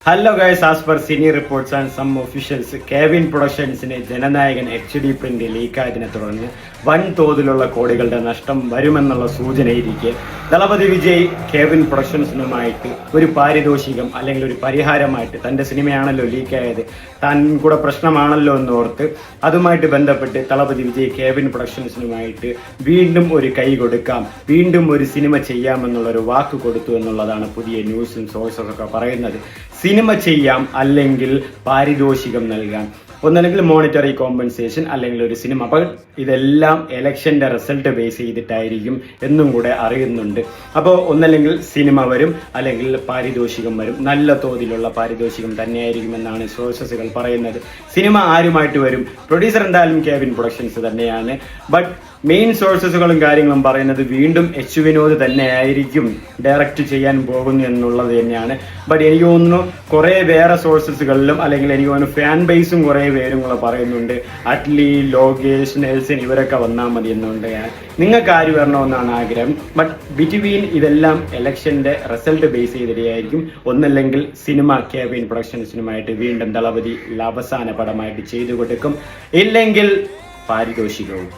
Hello guys, as per senior reports and some officials, KVN പ്രൊഡക്ഷൻസിന് Jananayagan HD print ലീക്കായതിനെ തുടർന്ന് വൻ തോതിലുള്ള കോടികളുടെ നഷ്ടം വരുമെന്നുള്ള സൂചനയിരിക്കെ ദളപതി വിജയ് കെവിൻ പ്രൊഡക്ഷൻസിനുമായിട്ട് ഒരു പാരിതോഷികം അല്ലെങ്കിൽ ഒരു പരിഹാരമായിട്ട് തൻ്റെ സിനിമയാണല്ലോ ലീക്കായത്, താൻ കൂടെ പ്രശ്നമാണല്ലോ എന്നോർത്ത് അതുമായിട്ട് ബന്ധപ്പെട്ട് ദളപതി വിജയ് കെവിൻ പ്രൊഡക്ഷൻസിനുമായിട്ട് വീണ്ടും ഒരു കൈ കൊടുക്കാം, വീണ്ടും ഒരു സിനിമ ചെയ്യാമെന്നുള്ളൊരു വാക്ക് കൊടുത്തു എന്നുള്ളതാണ് പുതിയ ന്യൂസും സോഴ്സസൊക്കെ പറയുന്നത്. സിനിമ ചെയ്യാം, അല്ലെങ്കിൽ പാരിതോഷികം നൽകാം, ഒന്നല്ലെങ്കിൽ മോണിറ്ററി കോമ്പൻസേഷൻ, അല്ലെങ്കിൽ ഒരു സിനിമ. അപ്പോൾ ഇതെല്ലാം ഇലക്ഷന്റെ റിസൾട്ട് ബേസ് ചെയ്തിട്ടായിരിക്കും എന്നും കൂടെ അറിയുന്നുണ്ട്. അപ്പോൾ ഒന്നല്ലെങ്കിൽ സിനിമ വരും, അല്ലെങ്കിൽ പാരിതോഷികം വരും. നല്ല തോതിലുള്ള പാരിതോഷികം തന്നെയായിരിക്കുമെന്നാണ് സോഴ്സസുകൾ പറയുന്നത്. സിനിമ ആരുമായിട്ട് വരും? പ്രൊഡ്യൂസർ എന്തായാലും കെവിൻ പ്രൊഡക്ഷൻസ് തന്നെയാണ്. ബട്ട് മെയിൻ സോഴ്സസുകളും കാര്യങ്ങളും പറയുന്നത് വീണ്ടും വിനോദ് തന്നെയായിരിക്കും ഡയറക്റ്റ് ചെയ്യാൻ പോകുന്നു എന്നുള്ളത് തന്നെയാണ്. ബട്ട് എനിക്ക് തോന്നുന്നു കുറേ വേറെ സോഴ്സസുകളിലും, അല്ലെങ്കിൽ എനിക്ക് തോന്നുന്നു ഫാൻ ബേസും കുറേ പേരും കൂടെ പറയുന്നുണ്ട് അറ്റ്ലി, ലോകേഷ്, നെൽസൺ ഇവരൊക്കെ വന്നാൽ മതി എന്നുണ്ട്. നിങ്ങൾക്ക് ആര് വരണമെന്നാണ് ആഗ്രഹം. ബട്ട് ബിറ്റ്വീൻ ഇതെല്ലാം ഇലക്ഷന്റെ റിസൾട്ട് ബേസ് ചെയ്തിട്ടായിരിക്കും. ഒന്നല്ലെങ്കിൽ സിനിമ കെവിൻ പ്രൊഡക്ഷൻസിനുമായിട്ട് വീണ്ടും ദളപതി അവസാന പടമായിട്ട് ചെയ്തു കൊടുക്കും, ഇല്ലെങ്കിൽ പാരിതോഷികവും.